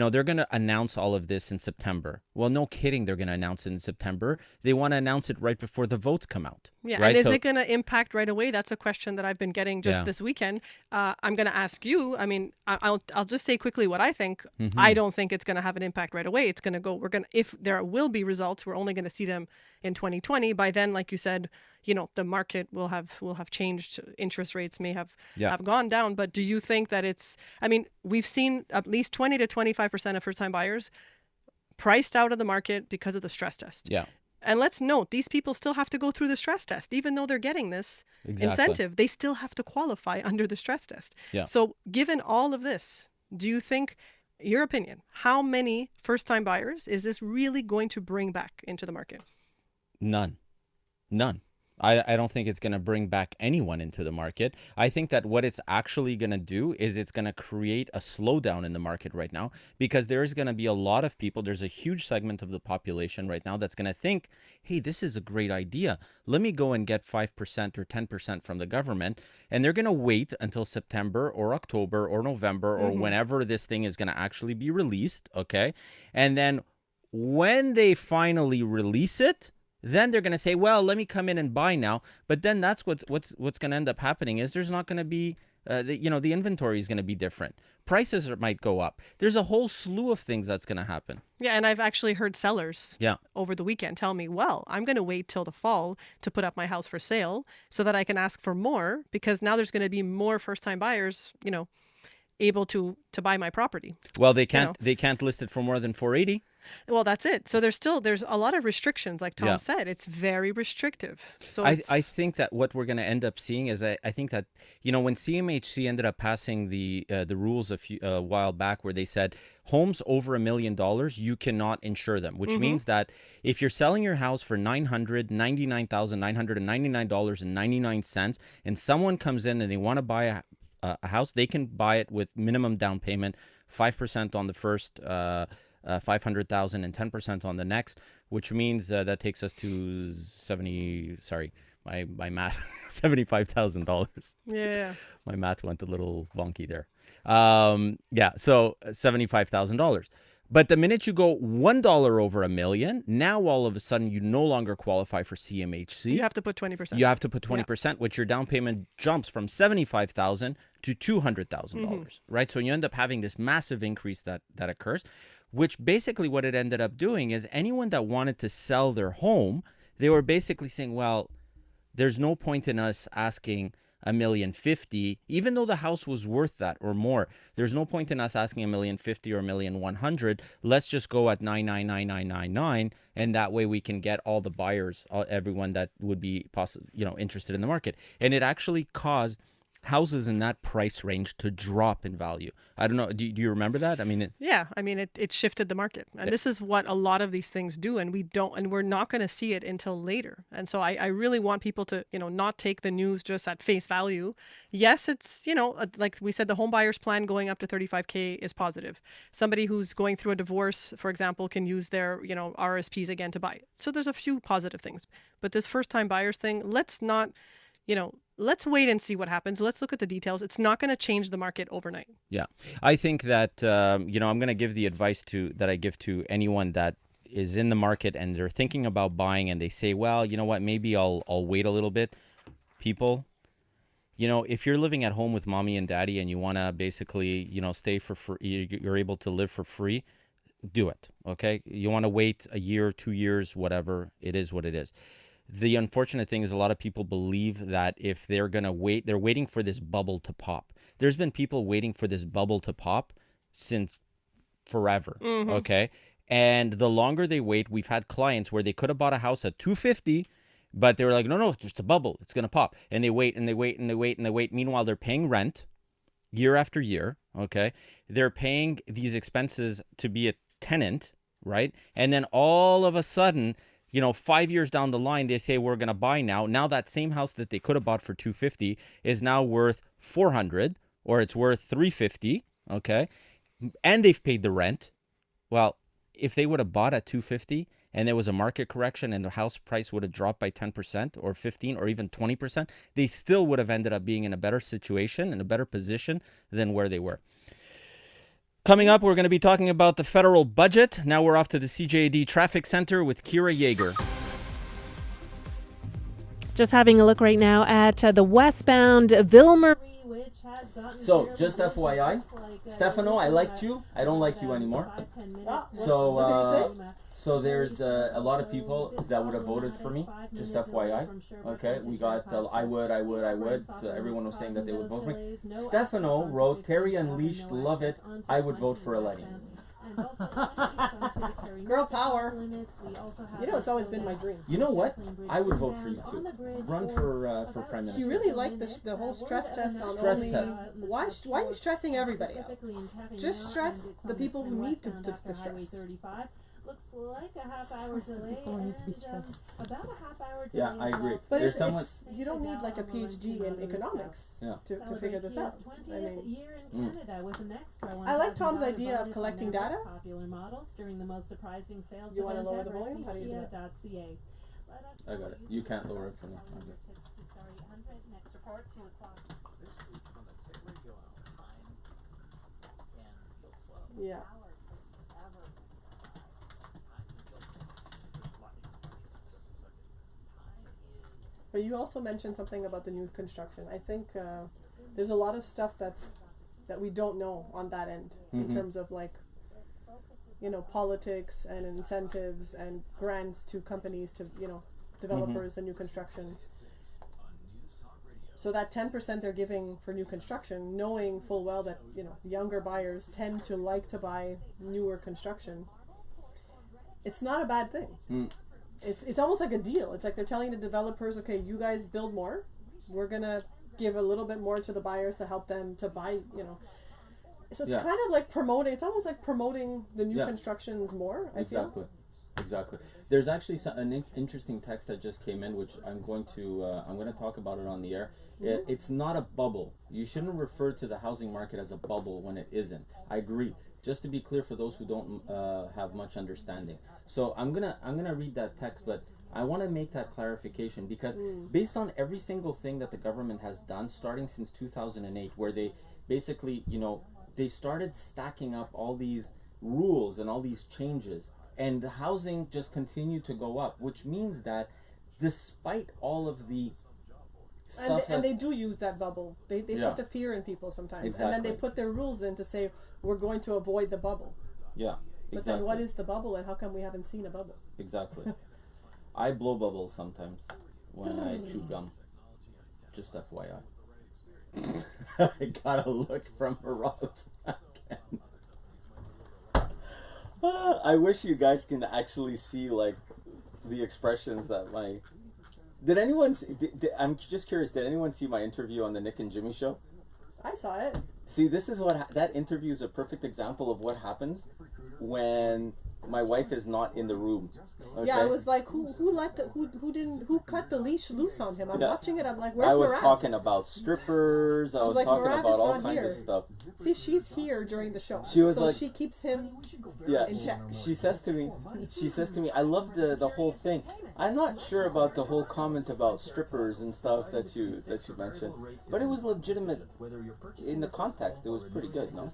B: they're going to announce all of this in September. Well, no kidding, they're going to announce it in September. They want to announce it right before the votes come out.
C: Yeah,
B: right?
C: and is it going to impact right away? That's a question that I've been getting just
B: Yeah.
C: this weekend. I'm going to ask you. I mean, I'll just say quickly what I think.
B: Mm-hmm.
C: I don't think it's going to have an impact right away. It's going to go. If there will be results, we're only going to see them in 2020. By then, like you said, the market will have changed. Interest rates may have gone down. But do you think that it's? I mean, we've seen at least 20 to 25% of first-time buyers priced out of the market because of the stress test.
B: Yeah.
C: And let's note, these people still have to go through the stress test. Even though they're getting this incentive, they still have to qualify under the stress test.
B: Yeah.
C: So given all of this, do you think, your opinion, how many first-time buyers is this really going to bring back into the market?
B: None. I don't think it's going to bring back anyone into the market. I think that what it's actually going to do is it's going to create a slowdown in the market right now, because there is going to be a lot of people. There's a huge segment of the population right now that's going to think, hey, this is a great idea. Let me go and get 5% or 10% from the government. And they're going to wait until September or October or November or whenever this thing is going to actually be released. Okay. And then when they finally release it, then they're going to say, well, let me come in and buy now. But then that's what's going to end up happening is there's not going to be, the inventory is going to be different. Prices might go up. There's a whole slew of things that's going to happen.
C: Yeah, and I've actually heard sellers over the weekend tell me, well, I'm going to wait till the fall to put up my house for sale so that I can ask for more, because now there's going to be more first-time buyers, able to buy my property.
B: Well, they can't list it for more than 480.
C: Well, that's it. So there's a lot of restrictions, like Tom said. It's very restrictive. So
B: I think that what we're going to end up seeing is I think that, when CMHC ended up passing the rules a while back where they said homes over $1 million, you cannot insure them, which means that if you're selling your house for $999,999.99 and someone comes in and they want to buy a house, they can buy it with minimum down payment, 5% on the first 500,000 and 10% on the next, which means that takes us to my math, $75,000.
C: Yeah.
B: My math went a little wonky there. So $75,000. But the minute you go $1 over $1 million, now all of a sudden you no longer qualify for CMHC.
C: You have to put 20%.
B: You have to put 20%, which your down payment jumps from $75,000 to $200,000, right? So you end up having this massive increase that occurs, which basically what it ended up doing is anyone that wanted to sell their home, they were basically saying, well, there's no point in us asking $1,050,000, even though the house was worth that or more. There's no point in us asking $1,050,000 or $1,100,000. Let's just go at 999,999, and that way we can get all the buyers, everyone that would be interested in the market. And it actually caused houses in that price range to drop in value. I don't know. Do you remember that? I mean,
C: it shifted the market, and this is what a lot of these things do, and we're not going to see it until later. And so I really want people to, not take the news just at face value. Yes, it's, like we said, the home buyers plan going up to 35K is positive. Somebody who's going through a divorce, for example, can use their, RSPs again to buy it. So there's a few positive things, but this first time buyers thing, let's not, let's wait and see what happens. Let's look at the details. It's not going to change the market overnight.
B: Yeah. I think that, I'm going to give the advice that I give to anyone that is in the market and they're thinking about buying and they say, well, you know what, maybe I'll wait a little bit. People, if you're living at home with mommy and daddy and you want to basically, stay for free, you're able to live for free, do it. Okay. You want to wait a year, 2 years, whatever. It is what it is. The unfortunate thing is a lot of people believe that if they're going to wait, they're waiting for this bubble to pop. There's been people waiting for this bubble to pop since forever. Okay. And the longer they wait, we've had clients where they could have bought a house at $250,000, but they were like, no, it's a bubble. It's going to pop. And they wait and they wait and they wait and they wait. Meanwhile, they're paying rent year after year. Okay. They're paying these expenses to be a tenant, right? And then all of a sudden, 5 years down the line, they say, we're going to buy now. Now that same house that they could have bought for $250,000 is now worth $400,000 or it's worth $350,000. Okay. And they've paid the rent. Well, if they would have bought at $250,000 and there was a market correction and the house price would have dropped by 10% or 15 or even 20%, they still would have ended up being in a better situation, in a better position than where they were. Coming up, we're going to be talking about the federal budget. Now we're off to the CJAD Traffic Center with Kira Yeager.
J: Just having a look right now at the westbound Ville-Marie, which has gotten...
D: So, just FYI, Stefano, I liked you. I don't like you anymore. So there's a lot of people that would have voted for me, just FYI. Okay, we got I would. So everyone was saying that they would vote for me. Stefano wrote, Terry Unleashed, love it. I would vote for Eleni.
C: Girl power. You know, it's always been my dream.
D: You know what? I would vote for you too. Run for prime minister.
C: You really like the whole stress test on only... Why are you stressing everybody out? Just stress the people who need to stress.
J: Looks like a half-hour delay. About a half-hour delay.
D: Yeah, I agree.
C: But you don't need like a PhD in economics to figure this out. I mean, I like Tom's idea of collecting data. You want to lower the volume? How do you do it?
D: I got it. You can't lower it for me.
C: Yeah. But you also mentioned something about the new construction. I think there's a lot of stuff that we don't know on that end in terms of like, you know, politics and incentives and grants to companies to, you know, developers and new construction. So that 10% they're giving for new construction, knowing full well that, you know, younger buyers tend to like to buy newer construction, it's not a bad thing. It's almost like a deal. It's like they're telling the developers, okay, you guys build more. We're going to give a little bit more to the buyers to help them to buy, you know. So it's kind of like promoting, it's almost like promoting the new constructions more, I feel.
D: Exactly. There's actually an interesting text that just came in, which I'm going to talk about it on the air. It's not a bubble. You shouldn't refer to the housing market as a bubble when it isn't. I agree. Just to be clear for those who don't have much understanding. So I'm gonna read that text, but I want to make that clarification because based on every single thing that the government has done, starting since 2008, where they basically, you know, they started stacking up all these rules and all these changes, and the housing just continued to go up, which means that despite all of the stuff
C: and they do use that bubble. They put the fear in people sometimes. Exactly. And then they put their rules in to say, we're going to avoid the bubble.
D: Yeah,
C: But then what is the bubble and how come we haven't seen a bubble?
D: Exactly. I blow bubbles sometimes when I chew gum. Just FYI. I got a look from Rob again. I wish you guys can actually see like the expressions that my... Did anyone see, I'm just curious, did anyone see my interview on the Nick and Jimmy show?
C: I saw it.
D: See, this is what that interview is a perfect example of what happens when my wife is not in the room. Okay?
C: Yeah, I was like, who cut the leash loose on him? I'm watching it. I'm like, where's
D: I was
C: Marav?
D: talking about strippers. I was like, talking about all kinds of stuff.
C: See, she's here during the show.
D: She was like,
C: she keeps him in check.
D: She says to me, I love the whole thing. I'm not sure about the whole comment about strippers and stuff that you mentioned, but it was legitimate in the context. It was pretty good, no?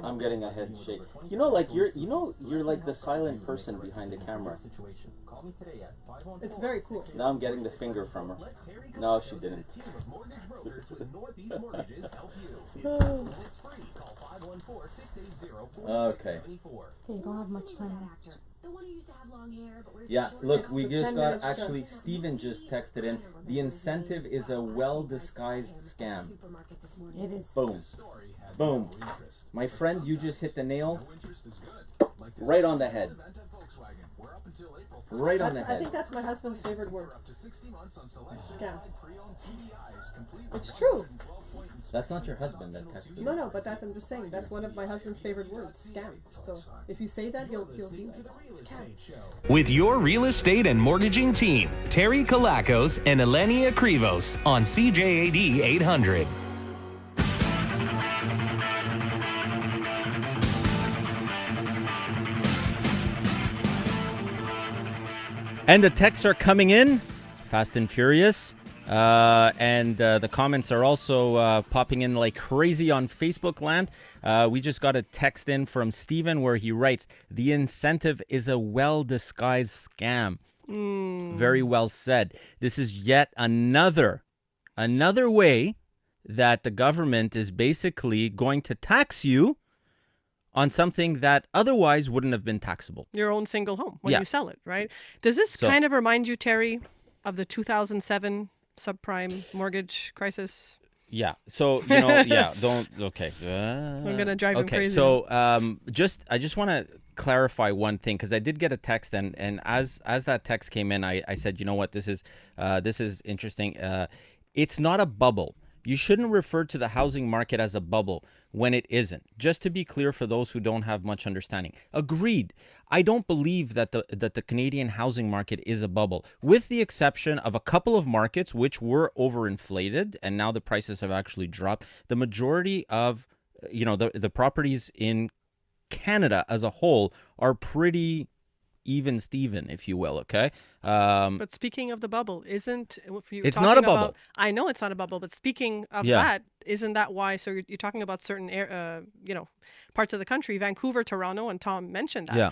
D: I'm getting a head shake. You know, like you're like the silent person behind the camera.
C: It's very cool.
D: Now I'm getting the finger from her. No, she didn't. Okay.
E: You don't have much time.
D: Yeah, look, we just got, actually, Steven just texted in, the incentive is a well-disguised scam.
E: It is.
D: Boom. Boom. My friend, you just hit the nail right on the head. Right on the head.
C: I think that's my husband's favorite word. Scam. It's true.
D: That's not your husband that texted you.
C: No, but I'm just saying, that's one of my husband's favorite words, scam. So if you say that, he'll be scam.
A: With your real estate and mortgaging team, Terry Kalakos and Eleni Akrivos on CJAD 800.
B: And the texts are coming in, fast and furious. And the comments are also popping in like crazy on Facebook land. We just got a text in from Steven where he writes, the incentive is a well-disguised scam. Very well said. This is yet another way that the government is basically going to tax you on something that otherwise wouldn't have been taxable.
C: Your own single home when you sell it, right? Does this kind of remind you, Terry, of the 2007 subprime mortgage crisis?
B: Yeah. So, don't. Okay.
C: I'm gonna drive him crazy.
B: So, I just want to clarify one thing, because I did get a text, and as that text came in, I said, you know what, this is interesting. It's not a bubble. You shouldn't refer to the housing market as a bubble when it isn't. Just to be clear for those who don't have much understanding. Agreed. I don't believe that the Canadian housing market is a bubble, with the exception of a couple of markets which were overinflated and now the prices have actually dropped. The majority of the properties in Canada as a whole are pretty even Steven, if you will, okay?
C: But speaking of the bubble,
B: it's not a bubble.
C: I know it's not a bubble, but speaking of that, isn't that why? So you're talking about certain parts of the country, Vancouver, Toronto, and Tom mentioned that.
B: Yeah.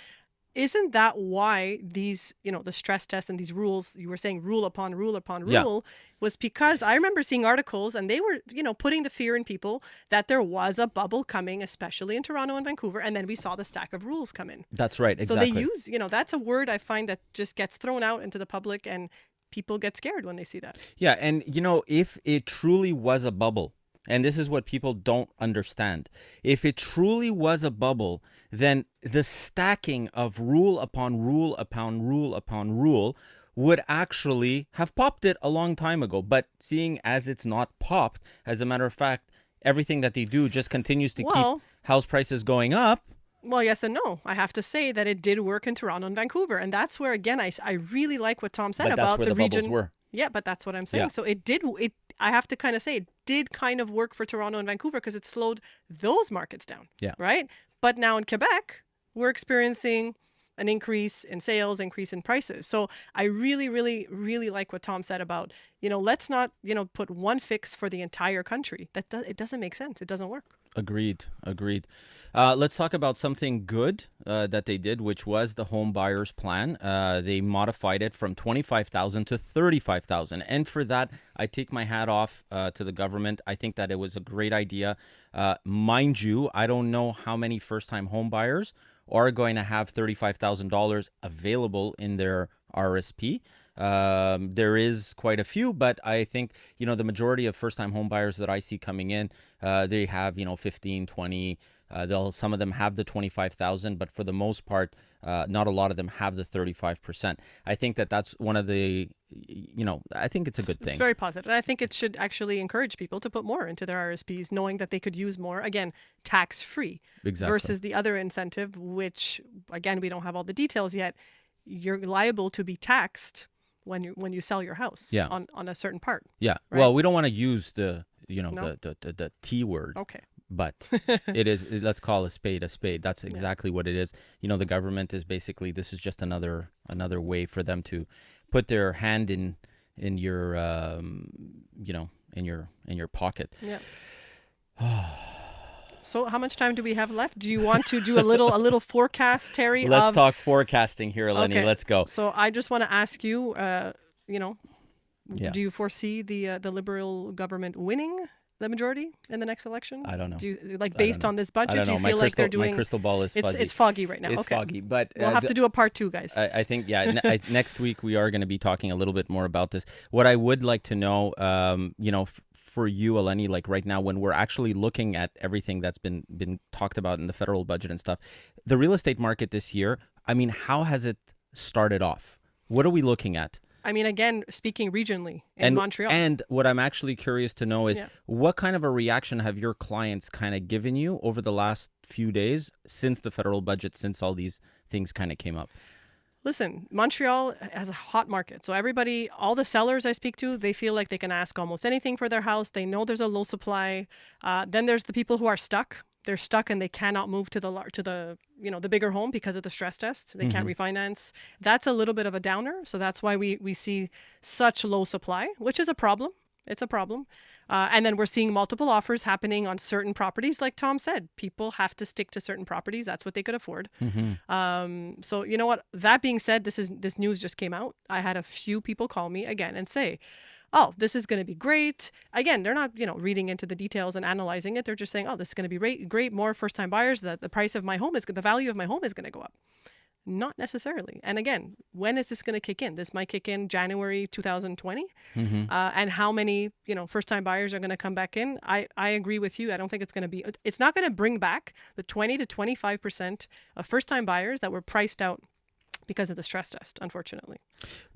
C: Isn't that why these, the stress tests and these rules, you were saying rule upon rule upon rule, was because I remember seeing articles and they were, putting the fear in people that there was a bubble coming, especially in Toronto and Vancouver. And then we saw the stack of rules come in.
B: That's right. Exactly.
C: So they use, that's a word I find that just gets thrown out into the public and people get scared when they see that.
B: Yeah. And, if it truly was a bubble, and this is what people don't understand. If it truly was a bubble, then the stacking of rule upon rule upon rule upon rule would actually have popped it a long time ago. But seeing as it's not popped, as a matter of fact, everything that they do just continues to keep house prices going up.
C: Well, yes and no. I have to say that it did work in Toronto and Vancouver. And that's where, again, I really like what Tom said about the region.
B: Bubbles were.
C: Yeah, but that's what I'm saying. Yeah. So I have to kind of say it did kind of work for Toronto and Vancouver because it slowed those markets down.
B: Yeah.
C: Right. But now in Quebec, we're experiencing an increase in sales, increase in prices. So I really, really, really like what Tom said about, let's not, put one fix for the entire country. It doesn't make sense. It doesn't work.
B: Agreed. Let's talk about something good that they did, which was the home buyers plan. They modified it from $25,000 to $35,000. And for that, I take my hat off to the government. I think that it was a great idea. Mind you, I don't know how many first-time home buyers are going to have $35,000 available in their RSP. There is quite a few, but I think, the majority of first-time home buyers that I see coming in, they have, 15, 20, some of them have the 25,000, but for the most part, not a lot of them have the 35%. I think that's one of the, I think it's a good thing.
C: It's very positive. And I think it should actually encourage people to put more into their RSPs, knowing that they could use more, again, tax-free.
B: Exactly.
C: Versus the other incentive, which, again, we don't have all the details yet. You're liable to be taxed when you sell your house on a certain part.
B: Yeah. Right? Well, we don't want to use the T word.
C: Okay.
B: But it is, let's call a spade a spade. That's exactly what it is. The government is basically, this is just another way for them to put their hand in your in your pocket.
C: Yeah. So how much time do we have left? Do you want to do a little forecast, Terry?
B: Let's talk forecasting here, Eleni.
C: Okay.
B: Let's go.
C: So I just want to ask you, do you foresee the Liberal government winning the majority in the next election?
B: I don't know.
C: Do you, based on this budget, do you feel like they're doing?
B: My crystal ball is fuzzy.
C: It's foggy right now.
B: It's foggy, but
C: we'll have to do a part 2, guys.
B: I think next week we are going to be talking a little bit more about this. What I would like to know, for you, Eleni, like right now when we're actually looking at everything that's been talked about in the federal budget and stuff, the real estate market this year, I mean, how has it started off? What are we looking at?
C: I mean, again, speaking regionally in Montreal.
B: And what I'm actually curious to know is what kind of a reaction have your clients kind of given you over the last few days since the federal budget, since all these things kind of came up?
C: Listen, Montreal has a hot market. So everybody, all the sellers I speak to, they feel like they can ask almost anything for their house. They know there's a low supply. Then there's the people who are stuck. they're stuck and they cannot move to the the bigger home because of the stress test. They can't refinance. That's a little bit of a downer. So that's why we see such low supply, which is a problem. It's a problem. And then we're seeing multiple offers happening on certain properties. Like Tom said, people have to stick to certain properties. That's what they could afford. So you know what? That being said, this news just came out. I had a few people call me again and say, oh, this is going to be great. Again, they're not, reading into the details and analyzing it. They're just saying, oh, this is going to be great. More first-time buyers. The price of my home the value of my home is going to go up. Not necessarily. And again, when is this going to kick in? This might kick in January 2020. And how many, first-time buyers are going to come back in? I agree with you. I don't think it's not going to bring back the 20 to 25% of first-time buyers that were priced out because of the stress test, unfortunately.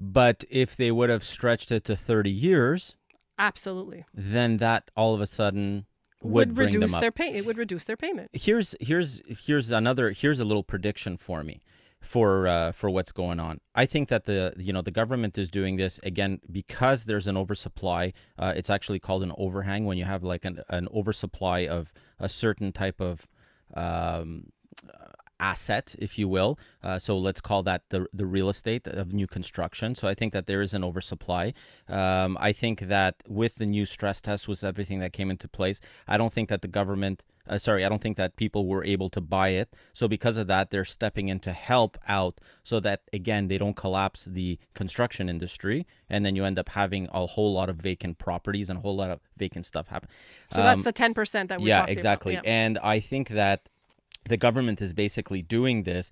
B: But if they would have stretched it to 30 years,
C: absolutely,
B: then that all of a sudden would bring
C: reduce
B: them up.
C: It would reduce their payment.
B: Here's a little prediction for me for what's going on. I think that the government is doing this again because there's an oversupply. It's actually called an overhang when you have like an oversupply of a certain type of asset, if you will. So let's call that the real estate of new construction. So I think that there is an oversupply. I think that with the new stress test, with everything that came into place, I don't think that the government, I don't think that people were able to buy it. So because of that, they're stepping in to help out so that, again, they don't collapse the construction industry. And then you end up having a whole lot of vacant properties and a whole lot of vacant stuff happen.
C: So that's the 10% that we're talking about.
B: Yeah, exactly. And I think that the government is basically doing this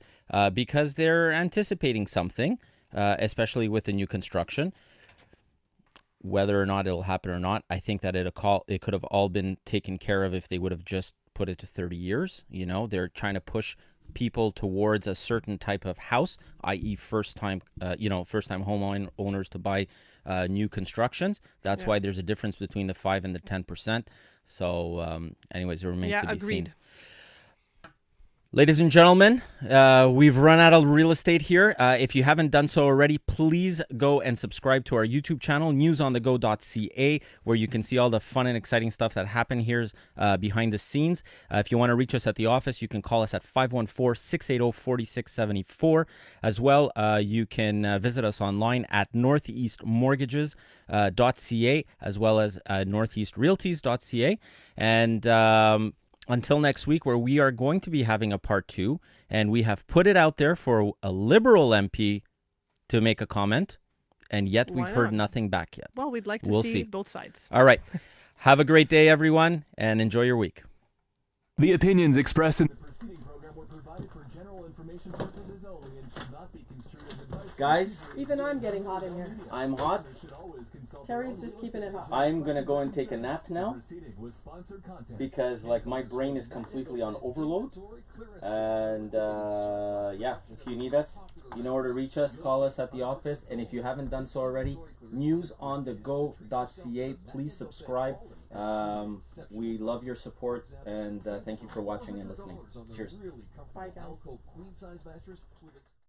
B: because they're anticipating something, especially with the new construction. Whether or not it'll happen or not, I think that it could have all been taken care of if they would have just put it to 30 years. They're trying to push people towards a certain type of house, i.e. first-time homeowners to buy new constructions. That's why there's a difference between the 5 and the 10%. So anyways, it remains to be seen. Ladies and gentlemen, we've run out of real estate here. If you haven't done so already, please go and subscribe to our YouTube channel, newsonthego.ca, where you can see all the fun and exciting stuff that happen here behind the scenes. If you want to reach us at the office, you can call us at 514-680-4674. As well, you can visit us online at northeastmortgages.ca, as well as northeastrealties.ca. And until next week, where we are going to be having a part 2, and we have put it out there for a Liberal MP to make a comment, and yet we've heard nothing back yet.
C: Well, we'd like to see both sides.
B: All right. Have a great day, everyone, and enjoy your week.
G: The opinions expressed in the preceding program were provided for general information purposes only and should not be construed as advice.
D: Guys,
C: even I'm getting hot in here.
D: I'm hot.
C: Terry's just keeping it hot.
D: I'm gonna go and take a nap now because my brain is completely on overload. And yeah, if you need us, you know where to reach us. Call us at the office, and if you haven't done so already, newsonthego.ca. Please subscribe. We love your support, and thank you for watching and listening. Cheers.
C: Bye, guys.